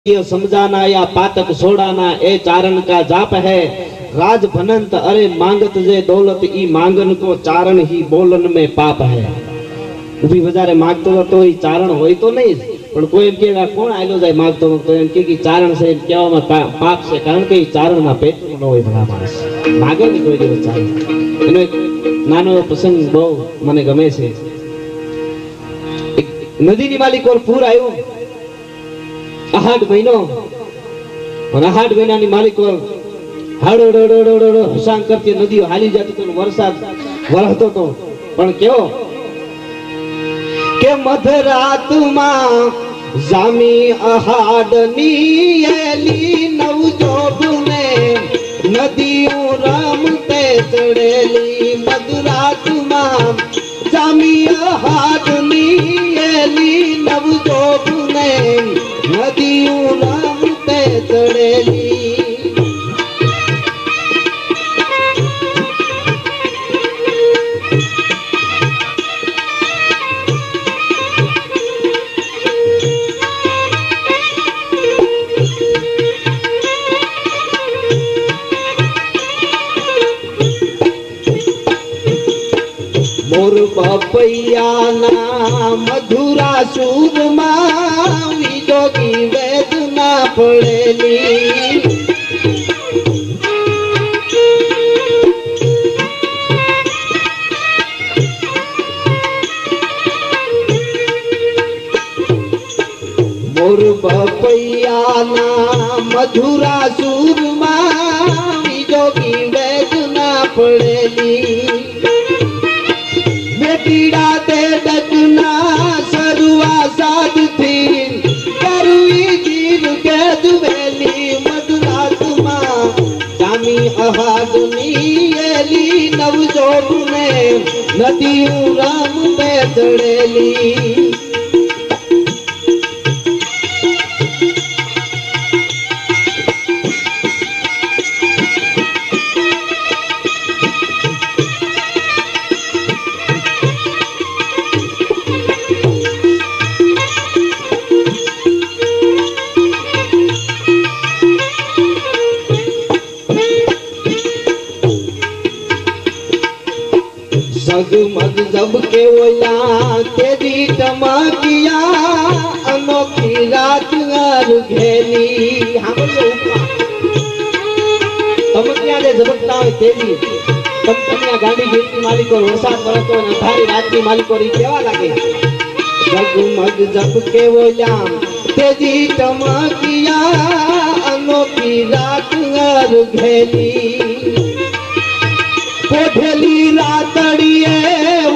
ये समझाना या पातक छोड़ाना ए चारण का जाप है। राज भनंत अरे मांगत जे दौलत ई मांगन को चारण ही बोलन में पाप है। उभी बजारे मांगतो तो ई चारण होय तो नहीं, पण कोई एम केगा कोण आयलो जाय मांगतो तो एम के की चारण से केवा में पाप से, कारण के ई चारण ना पेट न होय भला माणस मागे नहीं कोई दिवस चारण। एनो एक नानो प्रसंग बहु मने गमे छे। नदी ની માલિક ઓર પૂર આવ્યું, આહાડ મહિનો અને આહાડ મહિનાની માલિક ઓર હાડો ડોડો ડોડો હસાંગ કરતી નદીઓ હાલી જતી તો વરસાદ વરસતો તો, પણ કેવો કે મધરાતમાં જામી આહાડની એલી નવજોબને નદીઓ રમતે ચડેલી। મધરાતમાં જામી આહાડની એલી નવજોબને નદીઓ રમતે ચડેલી। मोर बपैया ना मधुरा सूरमा विजोगी वेदना पड़ेली। मोर बपैया ना मधुरा सूरमा विजोगी वेदना पड़ेली। पीड़ा ते डकना सरुआ साध थी करवी जीव के दुवेली। मधुरात्मा जामी अहादनी एली नवजोबने नदियों राम पे चढ़ेली। जगमग जब के ओला तेरी टमाकिया अनोखी रात घर घेली। हाँ बोलो टमकिया दे जबकता है तेरी टमटमिया गाड़ी गिरती मालिक और वरसाद बरसतो और अंधारी रात की मालिक और केवा लागे। जगमग जब के ओला तेरी टमाकिया अनोखी रात घर घेली। ओढ़ेली रातड़िए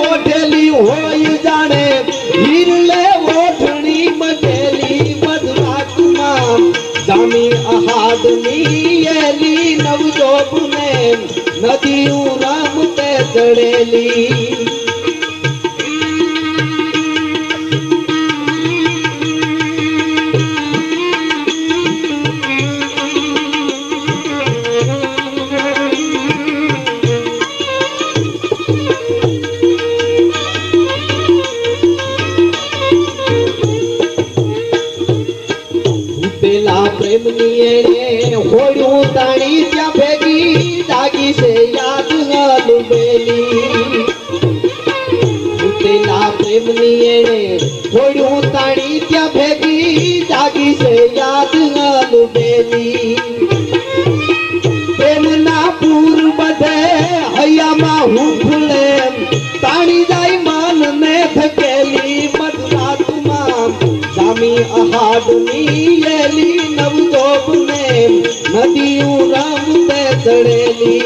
ओढ़ेली होई जाने हिरले ओढ़नी मटेली। मधुरात्मा जामी अहादनी एली नवजोबने नदियों रमते चढ़ेली। प्रेमनी होड़ू ताणी त्या भेगी दागी से याद न लुबेली। तेला प्रेमनी होड़ू ताणी त्या भेगी दागी से याद न लुबेली। प्रेमना पूर बधे हया माहू फुले ताणी जाई मान ने धकेली। मधुरात्मा जामी अहादनी एली नवजोबने नदियों रमते चढ़ेली।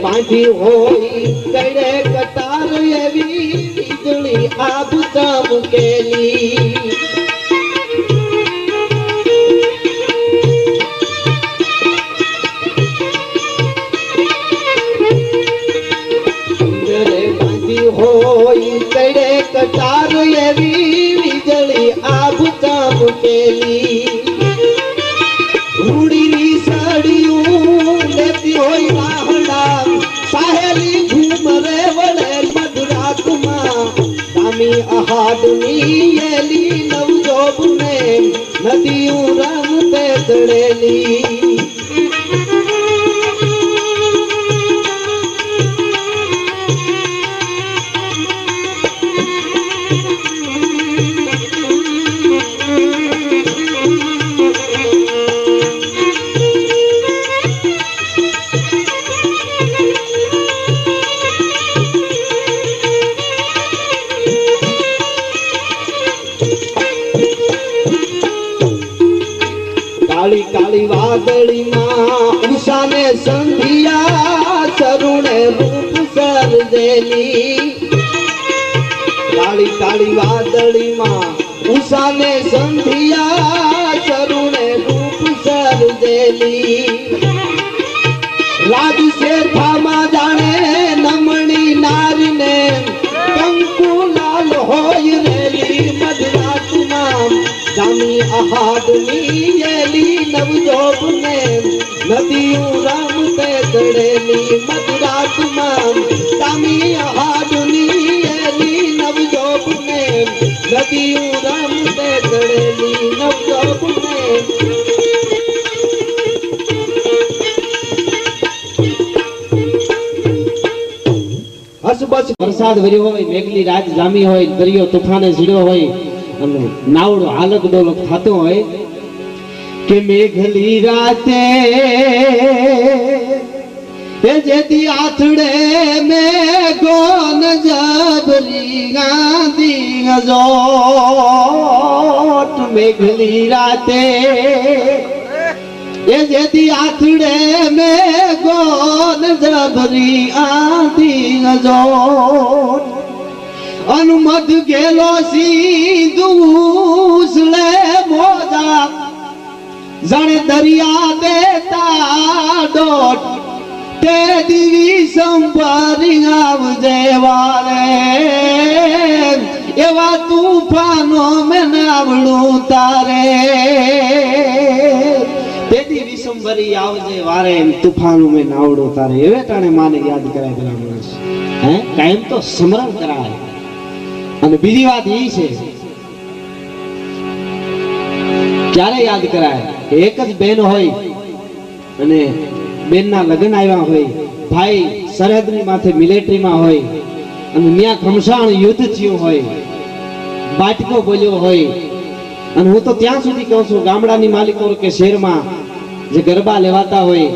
बांधी होई कड़े कटार एवी बिजली आब चमकेली। केली रूड़ी साड़ियों लेती होई राहड़ा साहेली घूमरे वड़े मधुरात मां दामी अहाडनी येली नवजोब ने नदियों राम पे तड़ेली काली काली वादड़ी मां उषा ने संधिया सरुणे रूप सर देली काली काली वादड़ी मां उषा ने संधिया सरुणे रूप सर देली राज से थामा जाने नमणी नारी ने कंकु लाल होय रेली मधुरात मां दामी अहाडनी येली नवजोब ने नदियों राम पे तड़ेली मधुरात मां दामी अहाडनी येली नवजोब ने नदियों राम पे तड़ेली नवजोब ने हस बस वरसाद वर्यो होय मेघली रात जामी होय दरियो तूफाने झीड़ो होय नावड़ो हालक डोलक थातो होय के मेघली राते ते जेदी आथड़े में गोन जबरी गांधी गजोट मेघली राते ये जेदी आथड़े में गोन जबरी आंधी गजोट अनुमत गेलो सी दूसले मोजा जण दरिया देता डोट ते दिवी संपरी आवजे वाले एवा तूफानों में नावड़ू तारे ते दिवी संपरी आवजे वारे तूफानों में नावड़ू तारे एवे टाणे माने याद कराय पेला माणस हैं कायम तो स्मरण कराय અને બીજી વાત એ છે ક્યારે યાદ કરાય એક જ બેન હોય અને બેનના લગ્ન આવ્યા હોય ભાઈ સરહદની માથે મિલિટરીમાં હોય અને ન્યા ઘમસાણ યુદ્ધ થયું હોય બાટકો બોલ્યો હોય અને હું તો ત્યાં સુધી કહું છું ગામડાની માલિકો કે શહેરમાં જે ગરબા લેવાતા હોય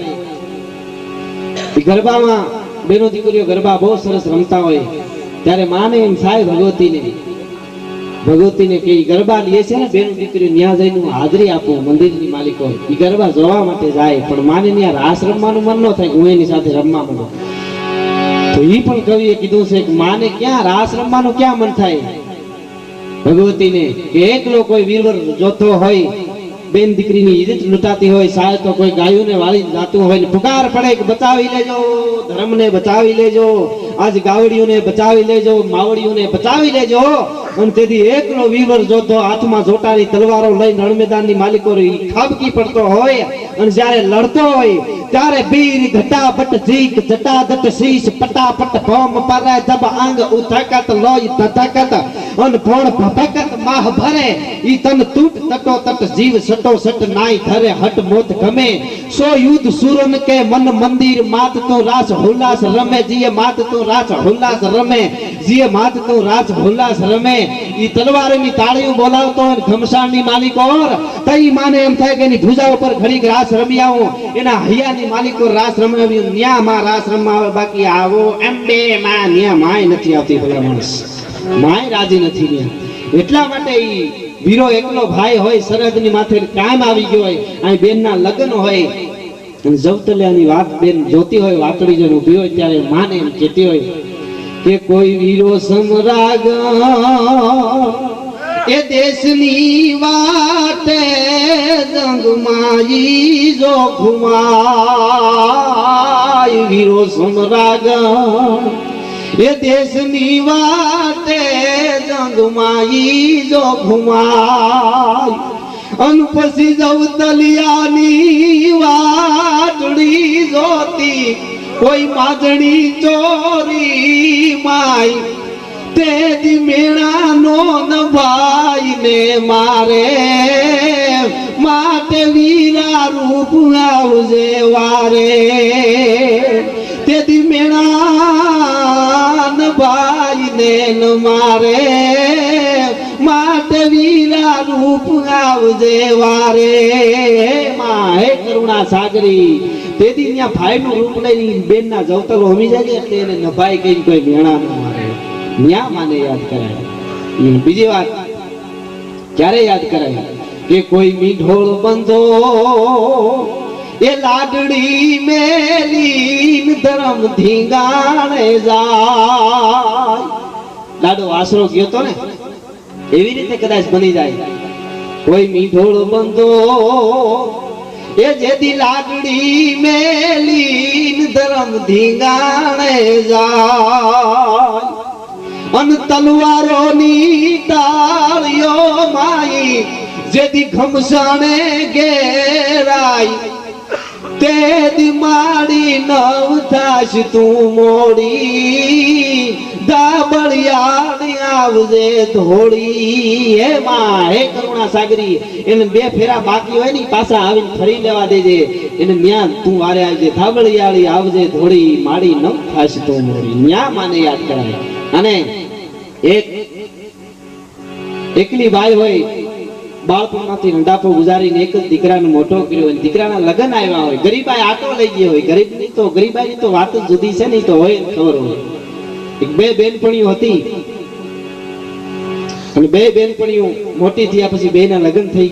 એ ગરબામાં બેનો દીકરીઓ ગરબા બહુ સરસ રમતા હોય ત્યારે માને એમ થાય ભગવતીને કે ગરબા લે છે ને બેનું દીકરી ન્યા જઈને હાજરી આપું મંદિરની માલિકો એ ગરબા જોવા માટે જાય પણ માને ન્યા રાસ રમવાનું મન ન થાય હું એની સાથે રમવા માંડું તો એ પણ કવિએ કીધું છે કે માને ક્યાં રાસ રમવાનું ક્યાં મન થાય ભગવતીને કે એકલો કોઈ વીરવર જોતો હોય બેન દીકરીની ઇજ્જત લૂંટાતી હોય સાહેબ તો કોઈ ગાયોને વાળી જાતું હોય ને પુકાર પડે કે બચાવી લેજો ધર્મને બચાવી લેજો આજ ગાવડીઓને બચાવી લેજો માવડીઓને બચાવી લેજો અને તેથી એકલો વીરવર જોતો હાથમાં જોટાની તલવારો લઈને રણમેદાનની માલિકો ખાબકી પડતો હોય અને જ્યારે લડતો હોય ત્યારે બીર ઘટાપટ જીક જટાદટ શીશ પટાપટ ભોમ પરે જબ અંગ ઉથકત લોય તથકત અન ફોણ ભપકત માહ ભરે ઈ તન તૂટ તટો તટ જીવ સટો સટ નાઈ ધરે હટ મોત ગમે સો યુદ્ધ સુરન કે મન મંદિર માત તો રાસ હુલાસ રમે જીએ માત તો રાસ હુલાસ રમે જીએ માત તો રાસ હુલાસ રમે ઈ તલવારની તાળીઓ બોલાવતો અને ઘમસાણની માલિકો તઈ માને એમ થાય કે એની ભુજા ઉપર ઘડીક રાસ રમી આવું એના હૈયાની માલિકો રાસ રમાવી ન્યા માં રાસ રમાવે બાકી આવો એમ બે માં ન્યા માય નથી આવતી ભલા માણસ માય રાજી નથી ન્યા એટલા માટે ઈ વીરો એકલો ભાઈ હોય સરહદની માથે કામ આવી ગયો હોય અહીં બેનના લગ્ન હોય અને જવતલિયાની વાત બેન જોતી હોય વાતડી જઈને ઊભી હોય ત્યારે માને એમ કહેતી હોય કે કોઈ વીરો સમરાગ એ દેશની વાટે જંગમાઈ જો ઘુમાય વીરો સમરાગ એ દેશની વાટે જંગમાઈ જો ઘુમાય અન પછી જવતલિયાની વાટડી જોતી કોઈ માજણી ચોરી માય તેદી મેળાનો નભાઈ ને મારે માટે વીરા રૂપ આવજે વારે તેદી મેળા નભાઈ ને મારે માટે વીરા રૂપ આવજે વારે માં હે કરુણા સાગરી તેદી ત્યાં ભાઈ નું રૂપ લઈ બેન ના જવતલો હમી જાય એટલે એને નભાઈ કઈ કોઈ મેળા ન મારે ન્યા માને યાદ કરાય બીજી વાત ક્યારે યાદ કરાય કે કોઈ મીઠોળ બંધો એ લાડડી મેલીન ધરમ ધીંગાણે જાય લાડો આશરો ગયો તો ને એવી રીતે કદાચ બની જાય કોઈ મીઠોળ બંધો એ જેદી લાડડી મેલીન ધરમ ધીંગાણે જાય અન તલવારોની તાળીઓ માઈ જેદી ઘમસાણે ઘેરાય તેદી માડી નવ થાશ તું મોડી દાબળિયાની આવજે ધોળી હે માં હે કરુણા સાગરી એને બે ફેરા બાકી હોય ને પાછા આવીને ફરી લેવા દેજે એને ન્યા તું વારે આવજે ધાબળિયાળી આવજે ધોળી માડી નવ થાશ તું મોડી ન્યા માને યાદ કરાય અને એકલી ભાઈ હોય બાળપણમાંથી રંડાપો ગુજારીને એક જ દીકરાને મોટો કર્યો હોય દીકરાના લગ્ન આવ્યા હોય ગરીબાઈ આટો લઈ ગયો હોય ગરીબાઈની તો વાત જ જુદી છે ને તો હોય ખબર હોય એક બે બેનપણીઓ હતી અને બે બેનપણીઓ મોટી થયા પછી બે ના લગ્ન થઈ